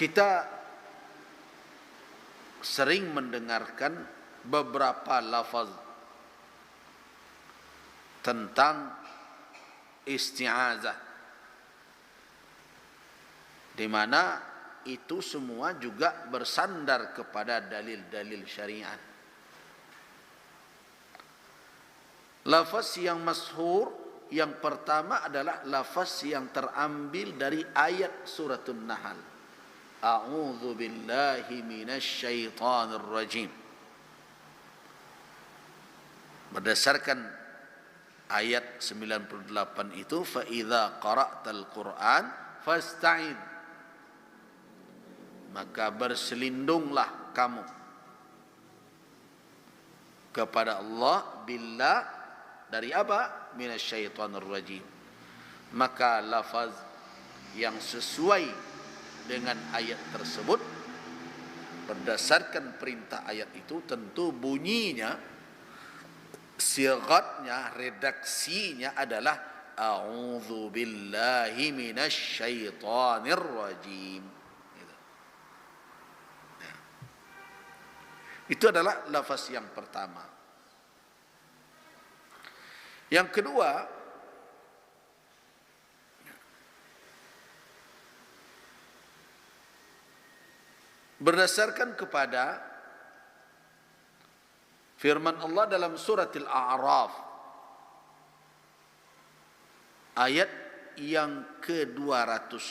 Kita sering mendengarkan beberapa lafaz tentang isti'azah, di mana itu semua juga bersandar kepada dalil-dalil syariat. Lafaz yang masyhur yang pertama adalah lafaz yang terambil dari ayat suratul Nahl. A'udzu billahi minasy syaithanir rajim. Berdasarkan ayat 98 itu, fa idza qara'tal Qur'an fasta'id, maka berselindunglah kamu kepada Allah, billah, dari apa? Minasyaitonir rajim. Maka lafaz yang sesuai dengan ayat tersebut berdasarkan perintah ayat itu tentu bunyinya, sigatnya, redaksinya adalah a'udzu billahi minasyaitonir rajim. Itu adalah lafaz yang pertama. Yang kedua, berdasarkan kepada firman Allah dalam surat Al-A'raf ayat yang ke-200.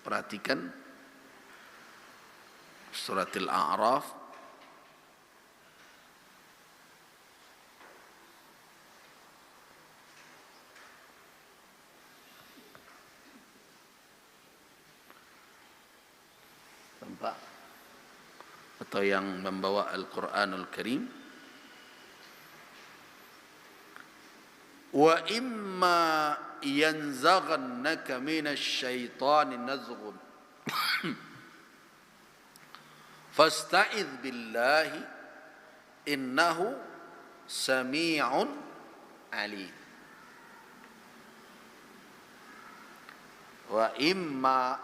Perhatikan surat Al-A'raf atau yang membawa Al-Quranul Karim. Wa imma yanzaghannaka minasy syaitani nazghun fasta'idz billahi innahu sami'un alim. Wa imma,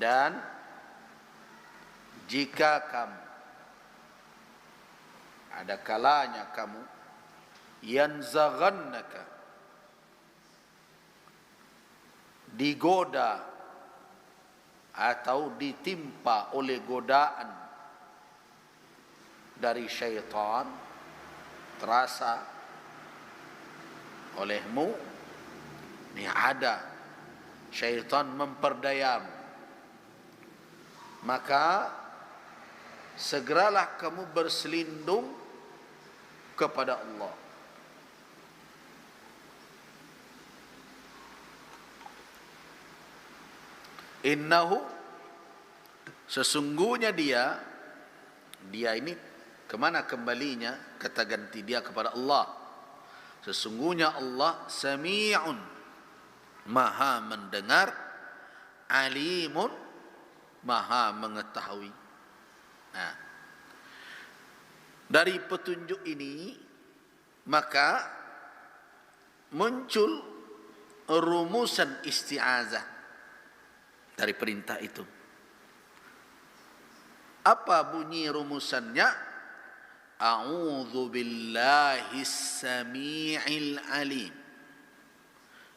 dan jika kamu, ada kalanya kamu, yanzaghannaka, digoda atau ditimpa oleh godaan dari syaitan, terasa olehmu, ini ada syaitan memperdayamu, maka segeralah kamu berselindung kepada Allah. Innahu, sesungguhnya dia ini kemana kembalinya? Kata ganti dia kepada Allah. Sesungguhnya Allah sami'un, maha mendengar, alimun, maha mengetahui. Nah, dari petunjuk ini maka muncul rumusan isti'azah dari perintah itu. Apa bunyi rumusannya? A'udzu billahis sami'il alim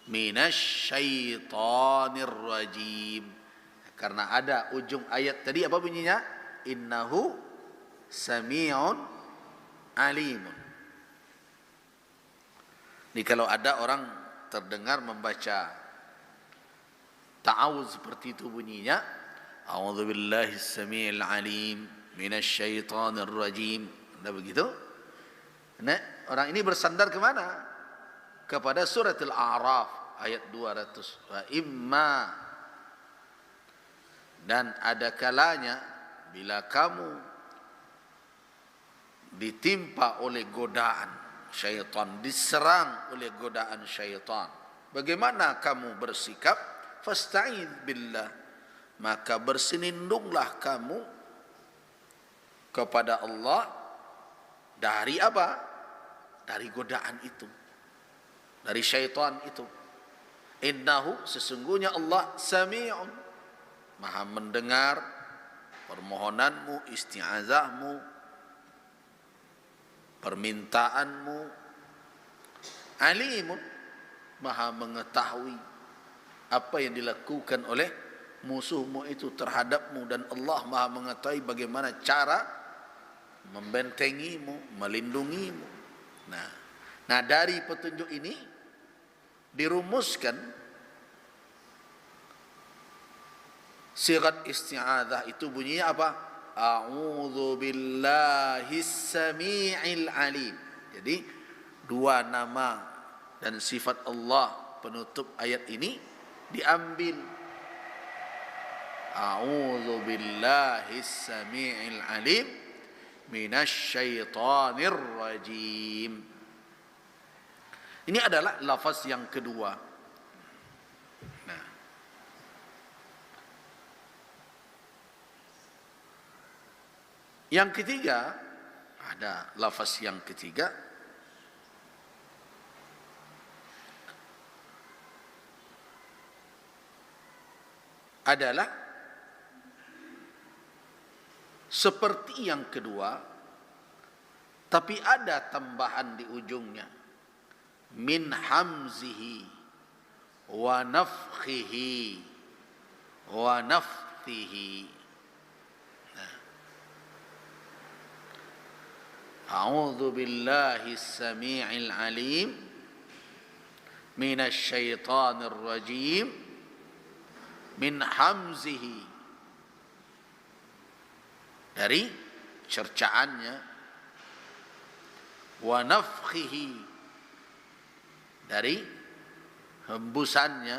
minasy syaithanir rajim. Karena ada ujung ayat tadi, apa bunyinya? Innahu sami'un alimun. Ini kalau ada orang terdengar membaca ta'awudz seperti itu bunyinya, a'udzu billahi samiil alim minasy syaithanir rajim. Nah begitu. Nah, orang ini bersandar ke mana? Kepada surat Al-A'raf ayat 200. Wa imma, dan ada kalanya bila kamu ditimpa oleh godaan syaitan, diserang oleh godaan syaitan, bagaimana kamu bersikap? Fasta'idz billah, maka berselindunglah kamu kepada Allah dari apa? Dari godaan itu, dari syaitan itu. Innahu, sesungguhnya Allah, sami'un, maha mendengar permohonanmu, isti'azahmu, permintaanmu. Alimun, maha mengetahui apa yang dilakukan oleh musuhmu itu terhadapmu, dan Allah maha mengetahui bagaimana cara membentengimu, melindungimu. Nah, dari petunjuk ini dirumuskan sigat isti'adzah itu bunyinya apa? A'udzu billahis samii'il alim. Jadi dua nama dan sifat Allah penutup ayat ini diambil. A'udzu billahis samii'il alim minasy syaithanir rajim. Ini adalah lafaz yang kedua. Nah, yang ketiga, ada lafaz yang ketiga, adalah seperti yang kedua, tapi ada tambahan di ujungnya. Min hamzihi wa nafkhihi wa nafthihi. A'udzu billahi as-sami'il alim minasy syaithanir rajim min hamzihi, dari cercaannya, wa nafkhihi, dari hembusannya,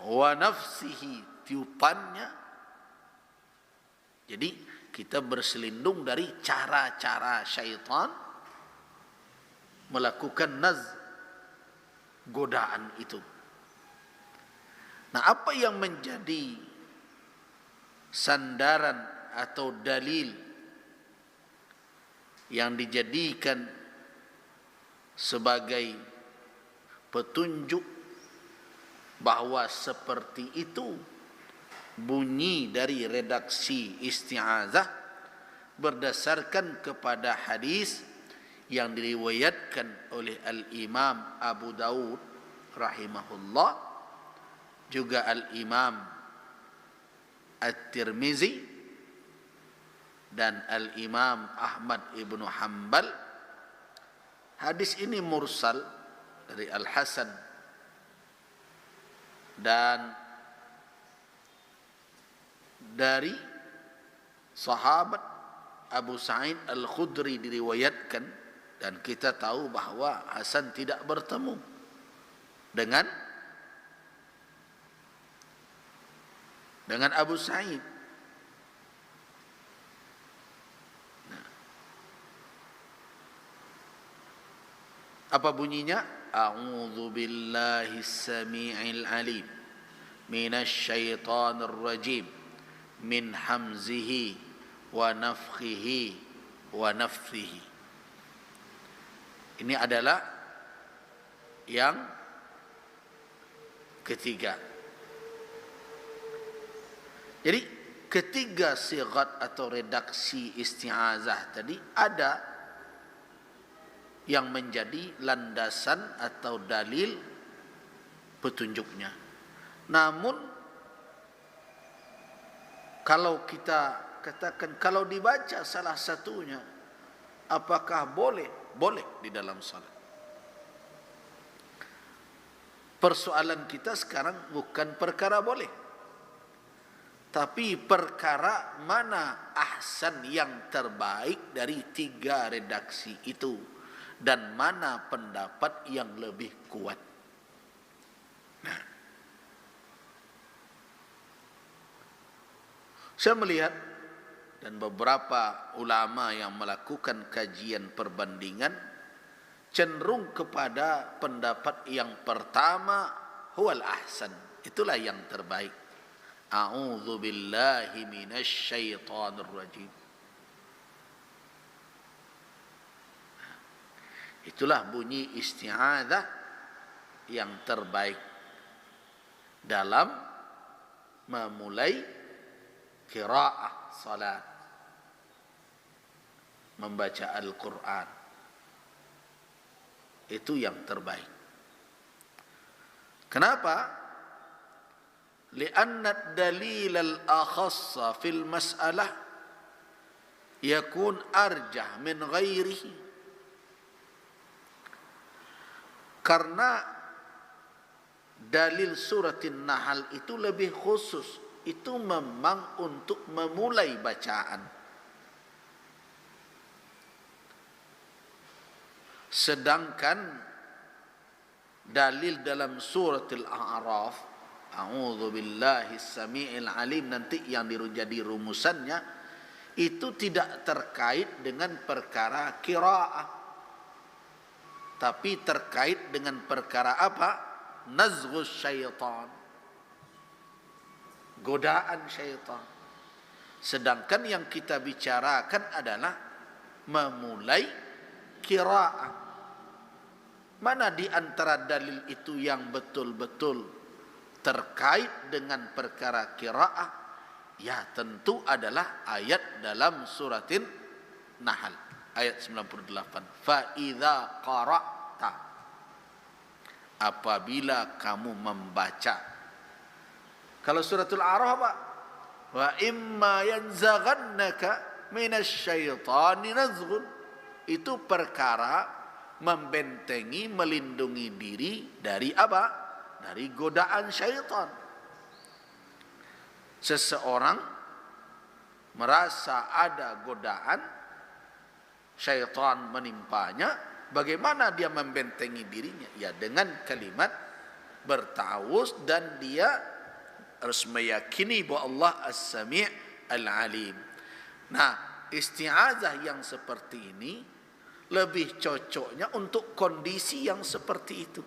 wa nafsihi, tiupannya. Jadi kita berselindung dari cara-cara syaitan melakukan godaan itu. Nah, apa yang menjadi sandaran atau dalil yang dijadikan sebagai petunjuk bahwa seperti itu bunyi dari redaksi isti'azah, berdasarkan kepada hadis yang diriwayatkan oleh Al-Imam Abu Daud rahimahullah, juga Al-Imam At-Tirmizi dan Al-Imam Ahmad ibnu Hanbal. Hadis ini mursal dari Al-Hasan dan dari sahabat Abu Sa'id Al-Khudri diriwayatkan, dan kita tahu bahwa Hasan tidak bertemu dengan Abu Sa'id. Apa bunyinya? A'udzu billahi samii'il alim minasy syaithanir rajim min hamzihi wa nafthihi wa nafthihi. Ini adalah yang ketiga. Jadi ketiga sigat atau redaksi isti'azah tadi ada yang menjadi landasan atau dalil petunjuknya. Namun kalau kita katakan kalau dibaca salah satunya, apakah boleh? Boleh di dalam salat. Persoalan kita sekarang bukan perkara boleh, tapi perkara mana ahsan, yang terbaik dari tiga redaksi itu, dan mana pendapat yang lebih kuat. Nah, saya melihat dan beberapa ulama yang melakukan kajian perbandingan cenderung kepada pendapat yang pertama, huwal ahsan, itulah yang terbaik. A'udzu billahi minasy syaithanir rajim. Itulah bunyi isti'adzah yang terbaik dalam memulai qiraah salat, membaca Al-Quran. Itu yang terbaik. Kenapa? Lianna ad-dalil al-akhassa fil mas'alah yakun arjah min ghairihi. Karena dalil surat An-Nahl itu lebih khusus. Itu memang untuk memulai bacaan. Sedangkan dalil dalam surat Al-A'raf, a'udzu billahi samiil alim, nanti yang jadi rumusannya, itu tidak terkait dengan perkara qiraah, tapi terkait dengan perkara apa? Nazghus syaitan, godaan syaitan. Sedangkan yang kita bicarakan adalah memulai qiraah. Mana di antara dalil itu yang betul-betul terkait dengan perkara qiraah? Ya, tentu adalah ayat dalam suratin Nahl ayat 98. Fa idza qara'ta, apabila kamu membaca. Kalau suratul A'raf apa? Wa imma yanzaghannaka minasyaitani nazghun. Itu perkara membentengi, melindungi diri dari apa? Dari godaan syaitan. Seseorang merasa ada godaan syaitan menimpanya, bagaimana dia membentengi dirinya? Ya, dengan kalimat bertawuz, dan dia harus meyakini bahwa Allah As-Sami' Al-Alim. Nah, isti'azah yang seperti ini lebih cocoknya untuk kondisi yang seperti itu.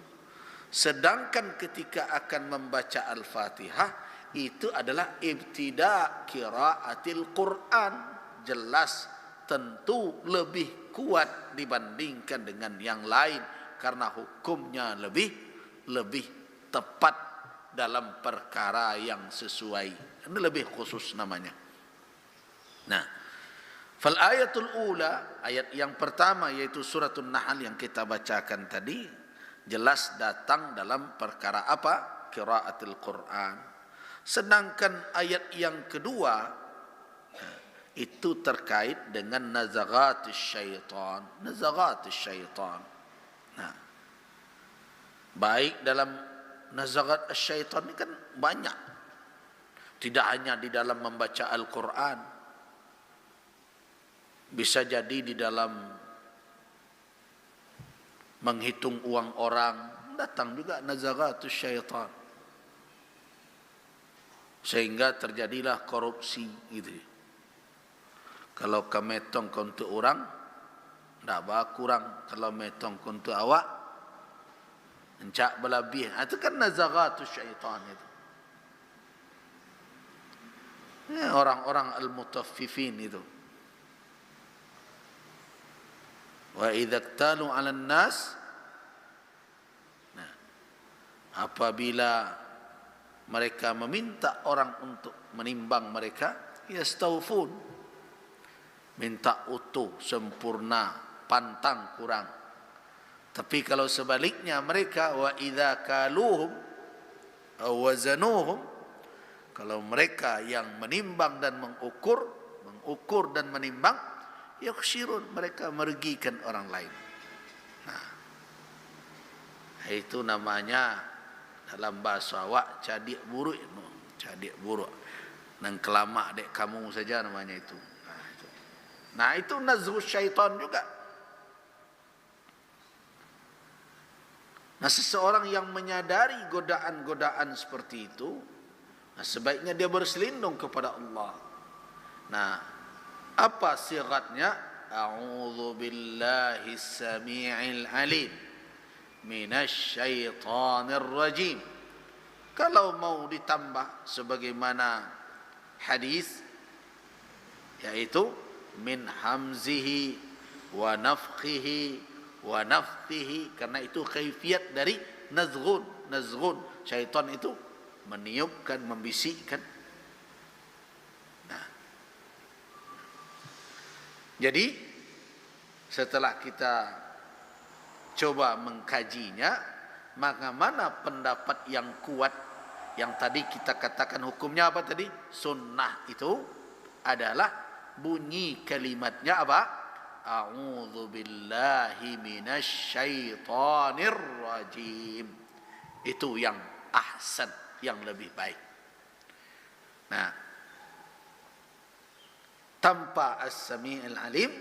Sedangkan ketika akan membaca Al-Fatihah, itu adalah ibtida' qiraatil Quran. Jelas tentu lebih kuat dibandingkan dengan yang lain, karena hukumnya lebih tepat dalam perkara yang sesuai. Ini lebih khusus namanya. Nah, fal ayatul ula, ayat yang pertama yaitu suratul Nahl yang kita bacakan tadi, jelas datang dalam perkara apa? Qiraatul Quran. Sedangkan ayat yang kedua itu terkait dengan nazaghatus syaitan. Nazaghatus syaitan. Nah, baik dalam nazaghat syaitan ini kan banyak. Tidak hanya di dalam membaca Al-Quran, bisa jadi di dalam menghitung uang orang, datang juga nazaghatus syaitan. Sehingga terjadilah korupsi gitu. Kalau kametong untuk orang, tak kurang. Kalau metong untuk awak, encak berlebih. Itu kan nazaghatus syaitan itu. Orang-orang al-mutaffifin itu. Wa idza iktalu 'alan nas, nah, apabila mereka meminta orang untuk menimbang mereka, yastawfun, minta utuh, sempurna, pantang kurang. Tapi kalau sebaliknya mereka, wa idza kaluhum aw wazanuhum, kalau mereka yang menimbang dan mengukur dan menimbang, yakhsirun, mereka merugikan orang lain. Nah, itu namanya dalam bahasa awak cadik buruk. Cadik buruk, nang kelamak dek kamu saja namanya itu. Nah, itu nazghus syaitan juga. Nah, seseorang yang menyadari godaan-godaan seperti itu, nah, sebaiknya dia berselindung kepada Allah. Nah, apa sigatnya? A'udzu billahi samiil alim minasyaitonir rajim. Kalau mau ditambah sebagaimana hadis, yaitu min hamzihi wa nafthihi wa nafthihi, karena itu kaifiat dari nazghun. Syaitan itu meniupkan, membisikkan. Nah, jadi setelah kita coba mengkajinya, maka mana pendapat yang kuat yang tadi kita katakan hukumnya apa tadi? Sunnah itu adalah bunyi kalimatnya apa? A'udzu billahi minasyaitonir rajim. Itu yang ahsan, yang lebih baik. Nah, tanpa as-sami'il alim,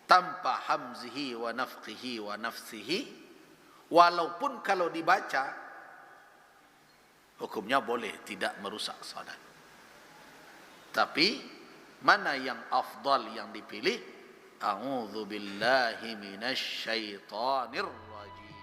tanpa hamzihi wa nafqihi wa nafsihi, walaupun kalau dibaca hukumnya boleh, tidak merusak salat. Tapi mana yang afdal yang dipilih? A'udzu billahi minasyaitonir rajim.